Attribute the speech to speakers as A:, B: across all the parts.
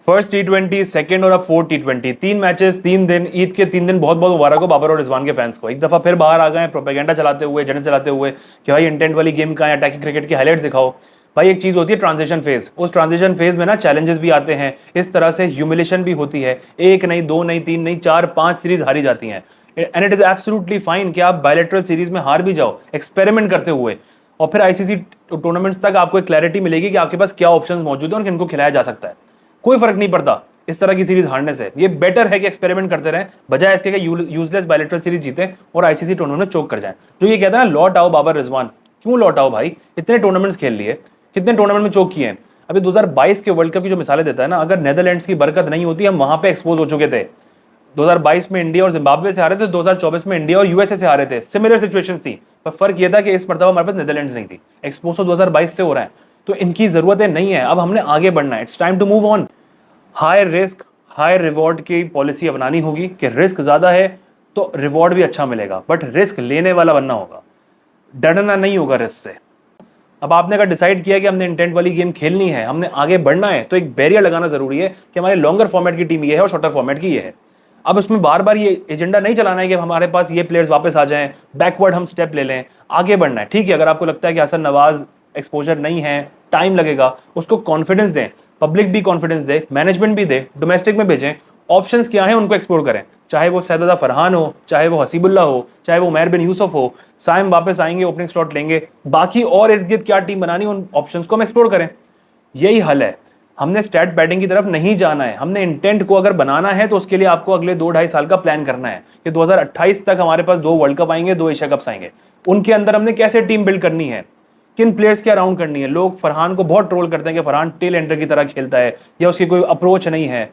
A: First T20, second और अब fourth T20, 3 matches 3 दिन, ईद के 3 दिन। बहुत बहुत मुबारक हो बाबर और रिजवान के फैंस को। एक दफा फिर बाहर आ गए प्रोपेगेंडा चलाते हुए, एजेंडा चलाते हुए कि भाई इंटेंट वाली गेम कहाँ है, अटैकिंग क्रिकेट की हाईलाइट्स दिखाओ। भाई एक चीज होती है ट्रांजिशन फेज, उस ट्रांजिशन फेज में ना चैलेंजेस भी आते हैं, इस तरह से ह्यूमिलेशन भी होती है। एक नहीं, दो नहीं, तीन नहीं, 4-5 सीरीज हारी जाती हैं, and it is absolutely fine कि आप बायलैटरल सीरीज में हार भी जाओ एक्सपेरिमेंट करते हुए, और फिर आईसीसी टूर्नामेंट्स तक आपको एक क्लैरिटी मिलेगी कि आपके पास क्या ऑप्शंस मौजूद है और किनको खिलाया जा सकता है। कोई फर्क नहीं पड़ता इस तरह की सीरीज हारने से। ये बेटर है कि एक्सपेरिमेंट करते रहें, बजाय इसके कि यूजलेस बायलैटरल सीरीज जीते और आईसीसी टूर्नामेंट में चोक कर जाएं। जो ये कहता है ना लौट आओ बाबर रिजवान, क्यों लौट आओ भाई? इतने टूर्नामेंट्स खेल लिए, कितने टूर्नामेंट में चोक किए हैं। अभी 2022 के वर्ल्ड कप की जो मिसालें देता है ना, अगर नेदरलैंड्स की बरकत नहीं होती हम वहां पे एक्सपोज हो चुके थे। 2022 में इंडिया और जिम्बाब्वे से हारे थे, 2024 में इंडिया और यूएसए से हारे थे। सिमिलर सिचुएशन थी, पर फर्क यह था कि इस मरतबा हमारे पास नेदरलैंड्स नहीं थी। एक्सपोज तो 2022 से हो रहा है, तो इनकी जरूरतें नहीं है। अब हमने आगे बढ़ना है, it's time to move on. High risk high reward की पॉलिसी अपनानी होगी कि रिस्क ज्यादा है तो रिवॉर्ड भी अच्छा मिलेगा, बट रिस्क लेने वाला बनना होगा, डरना नहीं होगा रिस्क से। अब आपने अगर डिसाइड किया कि हमने इंटेंट वाली गेम खेलनी है, हमने आगे बढ़ना है, तो एक बैरियर लगाना जरूरी है कि हमारे लॉन्गर फॉर्मेट की टीम ये है और शॉर्टर फॉर्मेट की ये है। अब उसमें बार बार ये एजेंडा नहीं चलाना है कि हमारे पास ये प्लेयर्स वापस आ जाएं, बैकवर्ड हम स्टेप ले लें, आगे बढ़ना है। ठीक है, अगर आपको लगता है कि हसन नवाज एक्सपोजर नहीं है, टाइम लगेगा, उसको कॉन्फिडेंस दें, पब्लिक भी कॉन्फिडेंस दे, मैनेजमेंट भी दे, डोमेस्टिक में भेजें, ऑप्शंस क्या हैं उनको एक्सप्लोर करें। चाहे वो सैयदा फरहान हो, चाहे वो हसीबुल्ला हो, चाहे वो उमैर बिन यूसुफ हो, साइम वापस आएंगे, ओपनिंग स्लॉट लेंगे, बाकी और इर्द गिर्द क्या टीम बनानी, उन ऑप्शंस को हम एक्सप्लोर करें। यही हल है। हमने स्टैट बैटिंग की तरफ नहीं जाना है। हमने इंटेंट को अगर बनाना है तो उसके लिए आपको अगले 2-2.5 साल का प्लान करना है कि 2028 तक हमारे पास 2 वर्ल्ड कप आएंगे, 2 एशिया कप्स आएंगे। उनके अंदर हमने कैसे टीम बिल्ड करनी है, किन प्लेयर्स के अराउंड करनी है। लोग फरहान को बहुत ट्रोल करते हैं कि फरहान टेल एंडर की तरह खेलता है या उसकी कोई अप्रोच नहीं है।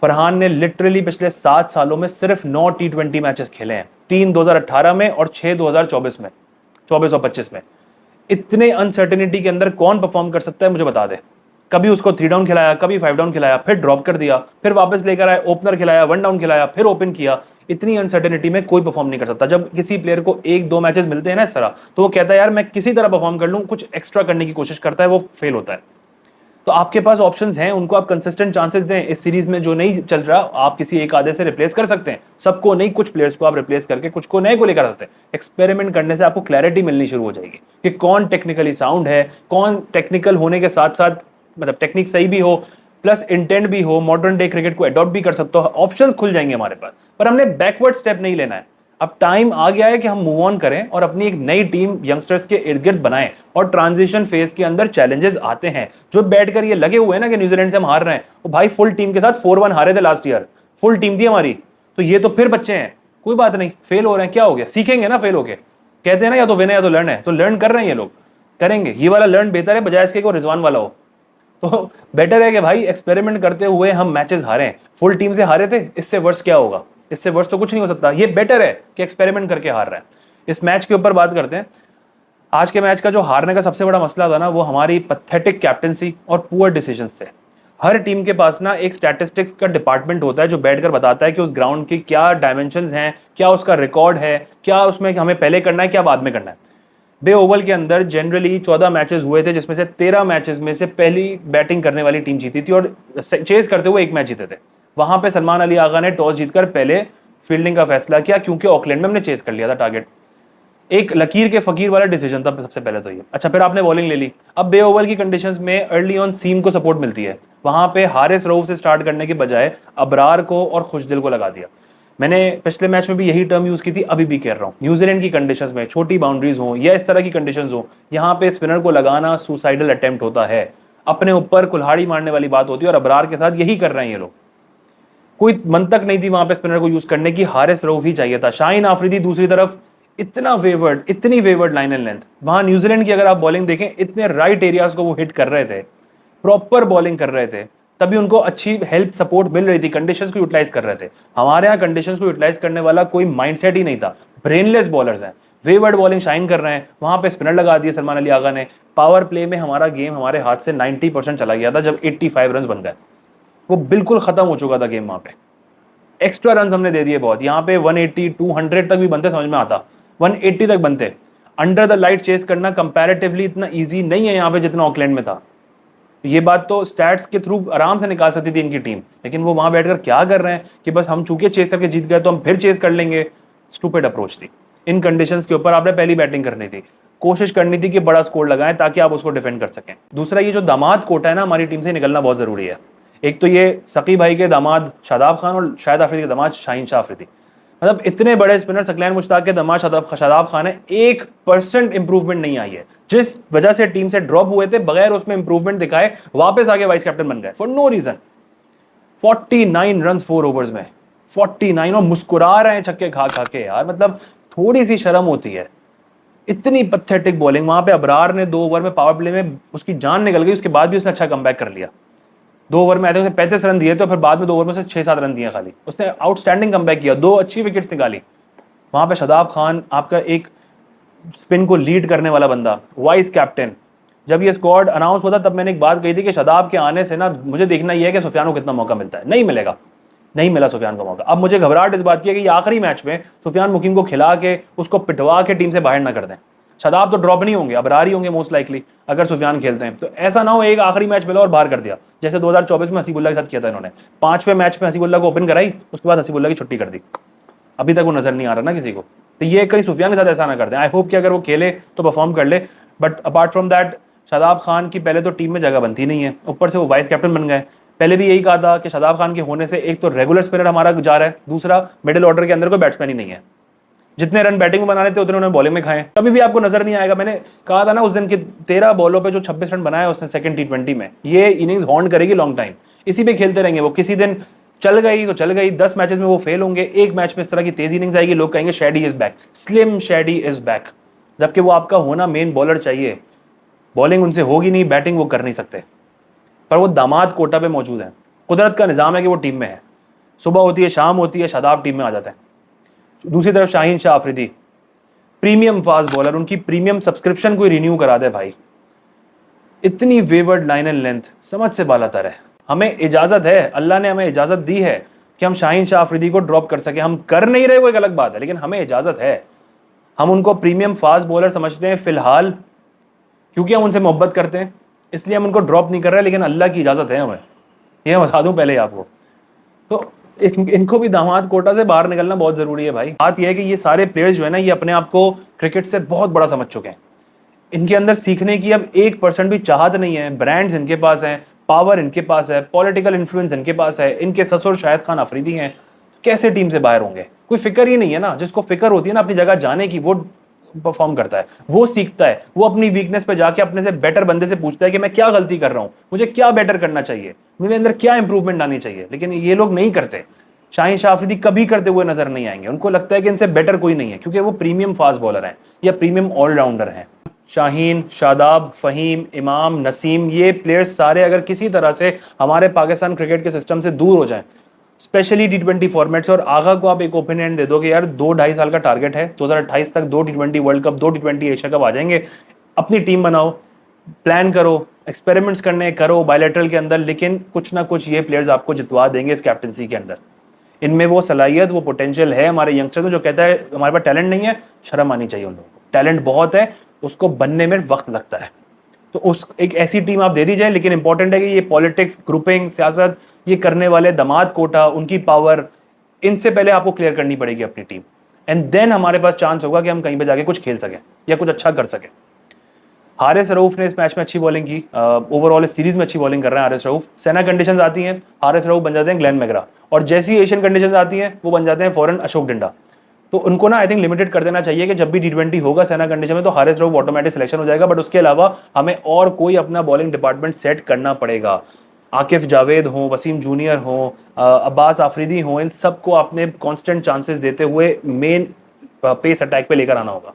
A: फरहान ने लिटरली पिछले 7 सालों में सिर्फ 9 T20 मैचेस खेले हैं, 3 2018 में और 6 2024 में, 24 और 25 में। इतने अनसर्टेनिटी के अंदर कौन परफॉर्म कर सकता है मुझे बता दे। कभी उसको 3 डाउन खिलाया, कभी 5 डाउन खिलाया, फिर ड्रॉप कर दिया, फिर वापस लेकर आए, ओपनर खिलाया, 1 डाउन खिलाया, फिर ओपन किया। इतनी अनसर्टेनिटी में कोई परफॉर्म नहीं कर सकता। जब किसी प्लेयर को 1-2 मैचेस मिलते हैं ना इस तरह, तो वो कहता है यार मैं किसी तरह परफॉर्म कर लूं, कुछ एक्स्ट्रा करने की कोशिश करता है, वो फेल होता है। तो आपके पास ऑप्शंस हैं, उनको आप कंसिस्टेंट चांसेस दें। इस सीरीज में जो नहीं चल रहा आप किसी एक आधे से रिप्लेस कर सकते हैं, सबको नहीं, कुछ प्लेयर्स को आप रिप्लेस करके कुछ को नए को लेकर सकते हैं। एक्सपेरिमेंट करने से आपको क्लैरिटी मिलनी शुरू हो जाएगी कि कौन टेक्निकली साउंड है, कौन टेक्निकल होने के साथ साथ मतलब टेक्निक सही भी हो प्लस इंटेंट भी हो, मॉडर्न डे क्रिकेट को अडॉप्ट भी कर सकते हो। ऑप्शंस खुल जाएंगे हमारे पास, पर हमने बैकवर्ड स्टेप नहीं लेना है। अब टाइम आ गया है कि हम मूव ऑन करें और अपनी एक नई टीम यंगस्टर्स के इर्द गिर्द बनाएं। और ट्रांजिशन फेज के अंदर चैलेंजेस आते हैं। जो बैठकर ये लगे हुए हैं ना कि न्यूजीलैंड से हम हार रहे हैं, वो भाई फुल टीम के साथ 4-1 हारे थे लास्ट ईयर, फुल टीम थी हमारी। तो ये तो फिर बच्चे हैं, कोई बात नहीं, फेल हो रहे हैं, क्या हो गया, सीखेंगे ना फेल होके। कहते हैं ना या तो विन है या तो लर्न है, तो लर्न कर रहे हैं ये लोग, करेंगे। ये वाला लर्न बेहतर है बजाय इसके को रिजवान वाला हो। तो बेटर है कि भाई एक्सपेरिमेंट करते हुए हम मैचेस हारें। फुल टीम से हारे थे, इससे वर्ष क्या होगा, इससे वर्ष तो कुछ नहीं हो सकता। ये बेटर है कि एक्सपेरिमेंट करके हार रहे हैं। इस मैच के ऊपर बात करते हैं। आज के मैच का जो हारने का सबसे बड़ा मसला था ना, वो हमारी पैथेटिक कैप्टनसी और पुअर डिसीजंस थे। हर टीम के पास ना एक स्टैटिस्टिक्स का डिपार्टमेंट होता है जो बैठकर बताता है कि उस ग्राउंड की क्या डायमेंशंस हैं, क्या उसका रिकॉर्ड है, क्या उसमें हमें पहले करना है, क्या बाद में करना है। बे ओवल के अंदर जनरली 14 मैचेस हुए थे, जिसमें से 13 मैचेस में से पहली बैटिंग करने वाली टीम जीती थी और चेस करते हुए 1 मैच जीते थे। वहां पे सलमान अली आगा ने टॉस जीतकर पहले फील्डिंग का फैसला किया, क्योंकि ऑकलैंड में हमने चेस कर लिया था टारगेट। एक लकीर के फकीर वाला डिसीजन था सबसे पहले तो ये। अच्छा, फिर आपने बॉलिंग ले ली। अब बे ओवल की कंडीशंस में अर्ली ऑन सीम को सपोर्ट मिलती है, वहां पे हारिस रऊफ से स्टार्ट करने के बजाय अबरार को और खुशदिल को लगा दिया। मैंने पिछले मैच में भी यही टर्म यूज की थी, अभी भी कह रहा हूँ। न्यूजीलैंड की कंडीशंस में छोटी बाउंड्रीज हो या इस तरह की कंडीशंस हो, यहाँ पे स्पिनर को लगाना सुसाइडल अटेम्प्ट होता है, अपने ऊपर कुल्हाड़ी मारने वाली बात होती है। और अबरार के साथ यही कर रहे हैं ये लोग। कोई मंतक नहीं थी वहां पे स्पिनर को यूज करने की, हारिस रऊफ ही चाहिए था। शाहीन आफरीदी दूसरी तरफ इतनी वेवर्ड लाइन एंड लेंथ। वहां न्यूजीलैंड की अगर आप बॉलिंग देखें, इतने राइट एरियाज को वो हिट कर रहे थे, प्रॉपर बॉलिंग कर रहे थे, तभी उनको अच्छी हेल्प सपोर्ट मिल रही थी, कंडीशंस को यूटिलाइज कर रहे थे। हमारे यहाँ कंडीशंस को यूटिलाइज करने वाला कोई माइंडसेट ही नहीं था। ब्रेनलेस बॉलर्स हैं, वेवर्ड बॉलिंग शाइन कर रहे हैं। वहां पे स्पिनर लगा दिए सलमान अली आगा ने। पावर प्ले में हमारा गेम हमारे हाथ से 90% चला गया था जब 85 रन बन गए। वो बिल्कुल खत्म हो चुका था गेम। वहां पे एक्स्ट्रा रन हमने दे दिए बहुत। यहाँ पे 180 200 तक भी बनते, समझ में आता, 180 तक बनते। अंडर द लाइट चेस करना कंपैरेटिवली इतना ईजी नहीं है यहाँ पे जितना ऑकलैंड में था। ये बात तो स्टैट्स के थ्रू आराम से निकाल सकती थी इनकी टीम, लेकिन वो वहां बैठकर क्या कर रहे हैं कि बस हम चूंकि चेस करके जीत गए तो हम फिर चेस कर लेंगे। स्टूपिड अप्रोच थी। इन कंडीशंस के ऊपर आपने पहली बैटिंग करनी थी, कोशिश करनी थी कि बड़ा स्कोर लगाएं ताकि आप उसको डिफेंड कर सकें। दूसरा, ये जो दामाद कोटा है ना, हमारी टीम से निकलना बहुत जरूरी है। एक तो ये सकी भाई के दामाद शादाब खान और शाहिद आफरीदी के दामाद शाहीन शाह आफरीदी, मतलब इतने बड़े स्पिनर सकलैन मुश्ताक के दामाद शादाब खान है, 1% इंप्रूवमेंट नहीं आई है। जिस वजह से टीम से ड्रॉप हुए थे, बगैर उसमें इंप्रूवमेंट दिखाए वापस आगे वाइस कैप्टन बन गए for no reason. 49 run 4 overs में, 49, और मुस्कुरा रहे हैं छक्के खा खा के। यार मतलब थोड़ी सी शर्म होती है। इतनी पथेटिक बॉलिंग वहां पे। अबरार ने 2 ओवर में पावर प्ले में उसकी जान निकल गई, उसके बाद भी उसने अच्छा कमबैक कर लिया। 2 ओवर में आते उसने 35 रन दिए, तो फिर बाद में 2 ओवर में से 6-7 रन दिए खाली। उसने आउटस्टैंडिंग कमबैक किया, 2 अच्छी विकेट्स निकाली। वहां पे शादाब खान आपका एक स्पिन को लीड करने वाला बंदा, वाइस कैप्टन। जब ये स्क्वाड अनाउंस हुआ था तब मैंने एक बात कही थी कि शादाब के आने से ना मुझे देखना ही है कि सुफियान को कितना मौका मिलता है। नहीं मिलेगा, नहीं मिला सुफियान को मौका। अब मुझे घबराहट इस बात की है कि आखिरी मैच में सुफियान मुकीम को खिला के उसको पिटवा के टीम से बाहर ना कर दें। शादाब तो ड्रॉप नहीं होंगे, अबरार ही होंगे मोस्ट लाइकली अगर सुफियान खेलते हैं। तो ऐसा ना हो एक आखिरी मैच मिला और बाहर कर दिया, जैसे 2024 में हसीबुल्ला के साथ किया था इन्होंने। 5वें मैच में हसीबुल्ला को ओपन कराई, उसके बाद हसीबुल्ला की छुट्टी कर दी। अभी तक वो नजर नहीं आ रहा ना किसी को। तो ये कहीं सुफियान के साथ ऐसा ना कर दें। आई होप कि अगर वो खेले तो परफॉर्म कर ले, but apart from that Shadab Khan की पहले तो टीम में जगह बनती नहीं है, ऊपर से वो वाइस कैप्टन बन गए। पहले भी यही कहा था कि शादाब खान के होने से एक तो रेगुलर स्पिनर हमारा जा रहा है, दूसरा मिडिल ऑर्डर के अंदर कोई बैट्समैन ही नहीं है। जितने रन बैटिंग में बनाने थे उतने उन्होंने बॉलिंग में खाए। कभी भी आपको नजर नहीं आएगा। मैंने कहा था ना उस दिन कि 13 बॉलों पे जो 26 रन बनाया उसने सेकंड T20 में, ये इनिंग्स हॉन्ट करेगी लॉन्ग टाइम। इसी पे खेलते रहेंगे वो। किसी दिन चल गई तो चल गई, 10 मैचेस में वो फेल होंगे, एक मैच में इस तरह की तेज इनिंग्स आएगी, लोग कहेंगे Shady is back, slim Shady is back. जबकि वो आपका होना मेन बॉलर चाहिए। बॉलिंग उनसे होगी नहीं, बैटिंग वो कर नहीं सकते, पर वो दामाद कोटा पे मौजूद है। कुदरत का निज़ाम है कि वो टीम में है। सुबह होती है, शाम होती है, शादाब टीम में आ जाते हैं। दूसरी तरफ Shaheen Shah Afridi, premium fast bowler, उनकी प्रीमियम सब्सक्रिप्शन कोई रिन्यू करा दे भाई। इतनी वेवर्ड लाइन एंड लेंथ समझ से बालातर है। हमें इजाजत है, अल्लाह ने हमें इजाजत दी है कि हम शाहीन शाह आफरीदी को ड्रॉप कर सके। हम कर नहीं रहे वो एक अलग बात है, लेकिन हमें इजाजत है। हम उनको प्रीमियम फास्ट बॉलर समझते हैं फिलहाल, क्योंकि हम उनसे मोहब्बत करते हैं, इसलिए हम उनको ड्रॉप नहीं कर रहे। लेकिन अल्लाह की इजाजत है हमें, ये बता दूं पहले आपको। तो इनको भी दामाद कोटा से बाहर निकलना बहुत जरूरी है भाई। बात यह है कि ये सारे प्लेयर्स जो है ना, ये अपने आप को क्रिकेट से बहुत बड़ा समझ चुके हैं। इनके अंदर सीखने की अब 1% भी चाहत नहीं है। ब्रांड्स इनके पास हैं, पावर इनके पास है, पॉलिटिकल इन्फ्लुएंस इनके पास है, इनके ससुर शाहिद खान अफरीदी हैं। कैसे टीम से बाहर होंगे? कोई फिक्र ही नहीं है ना। जिसको फिक्र होती है ना अपनी जगह जाने की, वो परफॉर्म करता है, वो सीखता है, वो अपनी वीकनेस पे जाके अपने से बेटर बंदे से पूछता है कि मैं क्या गलती कर रहा हूं, मुझे क्या बेटर करना चाहिए, मेरे अंदर क्या इंप्रूवमेंट आनी चाहिए। लेकिन ये लोग नहीं करते। शाहीन शाह आफरीदी कभी करते हुए नजर नहीं आएंगे। उनको लगता है कि इनसे बेटर कोई नहीं है, क्योंकि वो प्रीमियम फास्ट बॉलर हैं या प्रीमियम ऑलराउंडर हैं। शाहीन, शादाब, फहीम, इमाम, नसीम, ये प्लेयर्स सारे अगर किसी तरह से हमारे पाकिस्तान क्रिकेट के सिस्टम से दूर हो जाएं, स्पेशली T20 फॉर्मेट से, और आगा को आप एक ओपिनियन दे दो कि यार 2-2.5 साल का टारगेट है, 2028 तक 2 T20 world cup, 2 T20 Asia cup आ जाएंगे। अपनी टीम बनाओ, प्लान करो, एक्सपेरिमेंट्स करने करो बायलैटरल के अंदर, लेकिन कुछ ना कुछ ये प्लेयर्स आपको जितवा देंगे इस कैप्टनसी के अंदर। इनमें वो सलाहियत, वो पोटेंशियल है हमारे यंगस्टर को। जो कहता है हमारे पास टैलेंट नहीं है, शर्म आनी चाहिए उन लोगों को। टैलेंट बहुत है, उसको बनने में वक्त लगता है। तो उस एक ऐसी टीम आप दे दी जाए। लेकिन इंपॉर्टेंट है कि ये पॉलिटिक्स, ग्रुपिंग, सियासत, ये करने वाले दामाद कोटा, उनकी पावर, इनसे पहले आपको क्लियर करनी पड़ेगी अपनी टीम, एंड देन हमारे पास चांस होगा कि हम कहीं पे जाके कुछ खेल सकें या कुछ अच्छा कर सकें। हारिस रऊफ ने इस मैच में अच्छी बॉलिंग की, ओवरऑल इस सीरीज में अच्छी बॉलिंग कर रहे हैं हारिस रऊफ। सेना कंडीशंस आती हैं, हारिस रऊफ बन जाते हैं ग्लेन मैकग्रा, और जैसी एशियन कंडीशंस आती हैं वो बन जाते हैं फॉरन अशोक डिंडा। तो उनको ना आई थिंक लिमिटेड कर देना चाहिए कि जब भी T20 होगा सेना कंडीशन में तो हारिस रऊफ ऑटोमेटिक सिलेक्शन हो जाएगा। बट उसके अलावा हमें और कोई अपना बॉलिंग डिपार्टमेंट सेट करना पड़ेगा। आकिफ जावेद हो, वसीम जूनियर हो, अब्बास आफरीदी हो, इन सबको आपने कांस्टेंट चांसेस देते हुए मेन पेस अटैक पे लेकर आना होगा।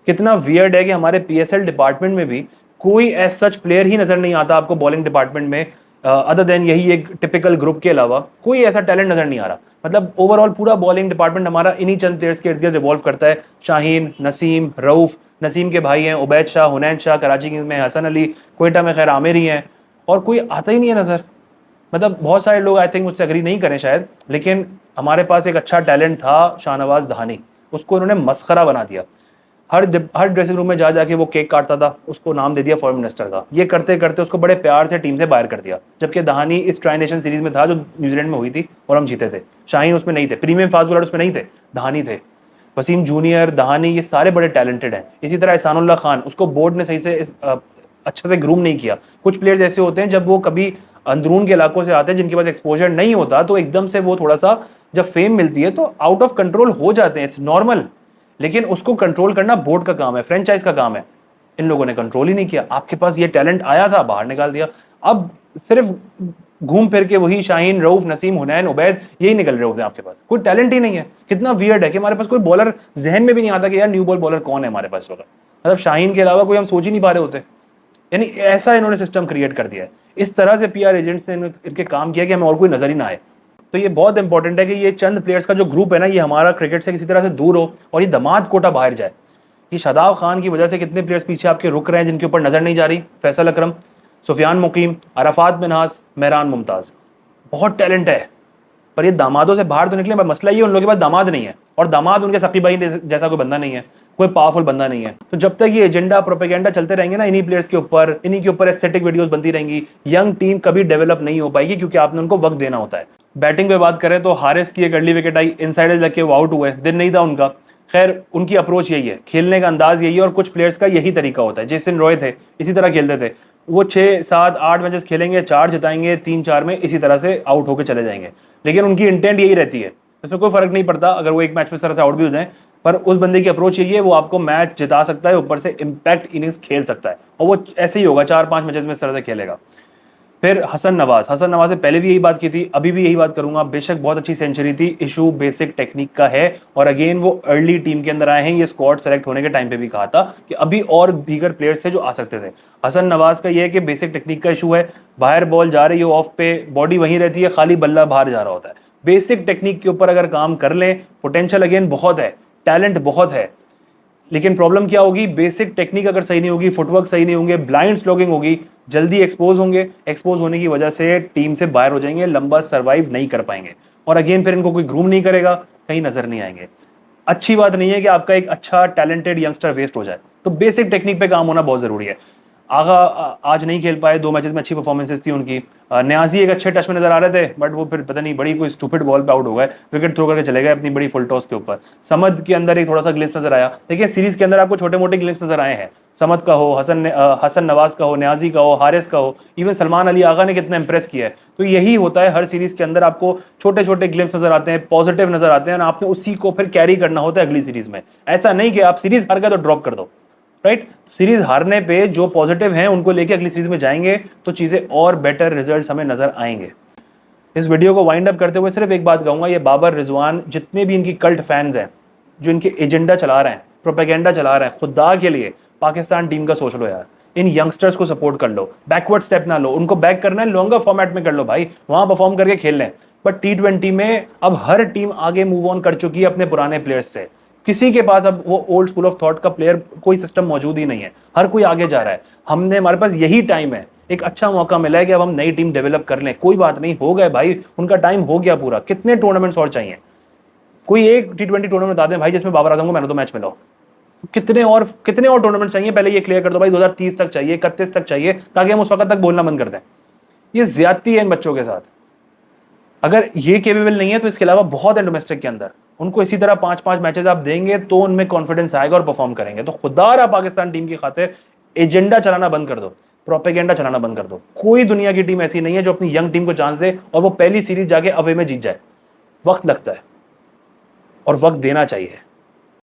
A: कितना वियर्ड है कि हमारे PSL डिपार्टमेंट में भी कोई एज सच प्लेयर ही नजर नहीं आता आपको बॉलिंग डिपार्टमेंट में, अदर देन यही एक टिपिकल ग्रुप के अलावा कोई ऐसा टैलेंट नजर नहीं आ रहा। मतलब ओवरऑल पूरा बॉलिंग डिपार्टमेंट हमारा इन्हीं चंद प्लेयर्स के इर्द गिर्द रिवॉल्व करता है। शाहीन, नसीम, रऊफ, नसीम के भाई हैं उबैद शाह, हुनैन शाह, कराची किंग्स में हसन अली, कोयटा में खैर आमिर ही हैं, और कोई आता ही नहीं है नजर। मतलब बहुत सारे लोग आई थिंक मुझसे एग्री नहीं करें शायद, लेकिन हमारे पास एक अच्छा टैलेंट था शाहनवाज दहानी, उसको उन्होंने मस्खरा बना दिया। हर ड्रेसिंग रूम में जा जाके वो केक काटता था, उसको नाम दे दिया फॉरेन मिनिस्टर का। ये करते करते उसको बड़े प्यार से टीम से बाहर कर दिया, जबकि दहानी इस ट्राई नेशन सीरीज में था जो न्यूजीलैंड में हुई थी और हम जीते थे। शाहीन उसमें नहीं थे, प्रीमियम फास्ट बॉलर उसमें नहीं थे, दहानी थे। वसीम जूनियर, दहानी, ये सारे बड़े टैलेंटेड हैं। इसी तरह एहसानुल्लाह खान, उसको बोर्ड ने सही से अच्छे से ग्रूम नहीं किया। कुछ प्लेयर्स ऐसे होते हैं जब वो कभी अंदरून के इलाकों से आते हैं जिनके पास एक्सपोजर नहीं होता, तो एकदम से वो थोड़ा सा जब फेम मिलती है तो आउट ऑफ कंट्रोल हो जाते हैं, इट्स नॉर्मल। लेकिन उसको कंट्रोल करना बोर्ड का काम है, फ्रेंचाइज का काम है। इन लोगों ने कंट्रोल ही नहीं किया। आपके पास ये टैलेंट आया था, बाहर निकाल दिया। अब सिर्फ घूम फिर के वही शाहीन, रऊफ, नसीम, हुनैन, उबैद यही निकल रहे होते हैं आपके पास, कोई टैलेंट ही नहीं है। कितना वियर्ड है कि हमारे पास कोई बॉलर जहन में भी नहीं आता कि यार न्यू बॉल बॉलर कौन है हमारे पास वगैरह। मतलब शाहीन के अलावा कोई हम सोच ही नहीं पा रहे होते। यानी ऐसा इन्होंने सिस्टम क्रिएट कर दिया है। इस तरह से पीआर एजेंट्स ने इनके काम किया कि हमें और कोई नजर ही ना आए। तो ये बहुत इंपॉर्टेंट है कि ये चंद प्लेयर्स का जो ग्रुप है ना, ये हमारा क्रिकेट से किसी तरह से दूर हो और ये दमाद कोटा बाहर जाए। ये शादाब खान की वजह से कितने प्लेयर्स पीछे आपके रुक रहे हैं जिनके ऊपर नजर नहीं जा रही। फैसल अकरम, सुफियान मुकीम, अराफात मिनहास, मेहरान मुमताज़, बहुत टैलेंट है, पर ये दामादों से बाहर तो निकले। पर मसला ये उन लोगों के पास दामाद नहीं है, और दामाद उनके सकी भाई जैसा कोई बंदा नहीं है, कोई पावरफुल बंदा नहीं है। तो जब तक ये एजेंडा, प्रोपेगेंडा चलते रहेंगे ना इन्हीं प्लेयर्स के ऊपर, इन्हीं के ऊपर एस्थेटिक वीडियोस बनती रहेंगी, यंग टीम कभी डेवलप नहीं हो पाएगी, क्योंकि आपने उनको वक्त देना होता है। बैटिंग पे बात करें तो हारिस की एक अर्ली विकेट आई, इनसाइड लग के वो आउट हुए, दिन नहीं था उनका। खैर, उनकी अप्रोच यही है, खेलने का अंदाज यही है, और कुछ प्लेयर्स का यही तरीका होता है। जेसन रॉय थे, इसी तरह खेलते थे। वो 6, 7, 8 मैचेस खेलेंगे, 4 जिताएंगे, 3-4 में इसी तरह से आउट होकर चले जाएंगे। लेकिन उनकी इंटेंट यही रहती है, इसमें कोई फर्क नहीं पड़ता अगर वो एक मैच में इस तरह से आउट भी हो जाए, पर उस बंदे की अप्रोच यही है, वो आपको मैच जिता सकता है, ऊपर से इंपैक्ट इनिंग्स खेल सकता है, और वो ऐसे ही होगा, 4-5 मैचेस में इस तरह से खेलेगा। फिर हसन नवाज से पहले भी यही बात की थी, अभी भी यही बात करूंगा। बेशक बहुत अच्छी सेंचुरी थी, इशू बेसिक टेक्निक का है, और अगेन वो अर्ली टीम के अंदर आए हैं। ये स्क्वाड सेलेक्ट होने के टाइम पे भी कहा था कि अभी और दीगर प्लेयर्स थे जो आ सकते थे। हसन नवाज का ये है कि बेसिक टेक्निक का इशू है, बाहर बॉल जा रही हो ऑफ पे, बॉडी वहीं रहती है, खाली बल्ला बाहर जा रहा होता है। बेसिक टेक्निक के ऊपर अगर काम कर लें, पोटेंशियल अगेन बहुत है, टैलेंट बहुत है, लेकिन प्रॉब्लम क्या होगी, बेसिक टेक्निक अगर सही नहीं होगी, फुटवर्क सही नहीं होंगे, ब्लाइंड स्लोगिंग होगी, जल्दी एक्सपोज होंगे, एक्सपोज होने की वजह से टीम से बाहर हो जाएंगे, लंबा सर्वाइव नहीं कर पाएंगे, और अगेन फिर इनको कोई ग्रूम नहीं करेगा, कहीं नजर नहीं आएंगे। अच्छी बात नहीं है कि आपका एक अच्छा टैलेंटेड यंगस्टर वेस्ट हो जाए। तो बेसिक टेक्निक पे काम होना बहुत जरूरी है। आगा आज नहीं खेल पाए, 2 मैचेस में अच्छी परफॉर्मेंसेस थी उनकी। न्याजी एक अच्छे टच में नजर आ रहे थे, बट वो फिर पता नहीं बड़ी कोई स्टूपिड बॉल पे आउट हो गए, विकेट थ्रो करके चले गए अपनी बड़ी फुल टॉस के ऊपर। समद के अंदर एक थोड़ा सा ग्लिम्स नजर आया। देखिए, सीरीज के अंदर आपको छोटे मोटे ग्लिम्स नजर आए हैं, समद का हो, हसन नवाज का हो, न्याजी का हो, हारिस का हो, इवन सलमान अली आगा ने कितना इंप्रेस किया है। तो यही होता है, हर सीरीज के अंदर आपको छोटे छोटे ग्लिम्स नजर आते हैं, पॉजिटिव नजर आते हैं, और आपने उसी को फिर कैरी करना होता है अगली सीरीज में। ऐसा नहीं कि आप सीरीज हार गए तो ड्रॉप कर दो, राइट। सीरीज हारने पे जो पॉजिटिव हैं उनको लेके अगली सीरीज में जाएंगे तो चीजें और बेटर रिजल्ट्स हमें नजर आएंगे। इस वीडियो को वाइंड अप करते हुए सिर्फ एक बात कहूंगा, ये बाबर, रिजवान, जितने भी इनकी कल्ट फैंस हैं जो इनके एजेंडा चला रहे हैं, प्रोपेगेंडा चला रहे हैं, खुदा के लिए पाकिस्तान टीम का सोच लो यार। इन यंगस्टर्स को सपोर्ट कर लो, बैकवर्ड स्टेप ना लो, उनको बैक करना है लॉन्गर फॉर्मेट में कर लो भाई, वहां परफॉर्म करके खेल लें। बट T20 में अब हर टीम आगे मूव ऑन कर चुकी है अपने पुराने प्लेयर्स से। किसी के पास अब वो ओल्ड स्कूल ऑफ थॉट का प्लेयर कोई सिस्टम मौजूद ही नहीं है, हर कोई आगे जा रहा है। हमारे पास यही टाइम है, एक अच्छा मौका मिला है कि अब हम नई टीम डेवलप कर लें। कोई बात नहीं, हो गए भाई, उनका टाइम हो गया पूरा। कितने टूर्नामेंट्स और चाहिए? कोई एक T20 टूर्नामेंट बता दें भाई जिसमें बाबर आजम को मैन ऑफ द मैच मिला हो। कितने और टूर्नामेंट चाहिए? पहले ये क्लियर कर दो भाई, 2030 तक चाहिए, 31 तक चाहिए, ताकि हम उस वक्त तक बोलना बंद कर दें। ये ज्यादती है इन बच्चों के साथ। अगर ये केपेबल नहीं है तो इसके अलावा बहुत है डोमेस्टिक के अंदर, उनको इसी तरह 5-5 मैचेस आप देंगे तो उनमें कॉन्फिडेंस आएगा और परफॉर्म करेंगे। तो खुदारा पाकिस्तान टीम की खातिर एजेंडा चलाना बंद कर दो, प्रोपेगेंडा चलाना बंद कर दो। कोई दुनिया की टीम ऐसी नहीं है जो अपनी यंग टीम को चांस दे और वो पहली सीरीज जाके अवे में जीत जाए। वक्त लगता है और वक्त देना चाहिए।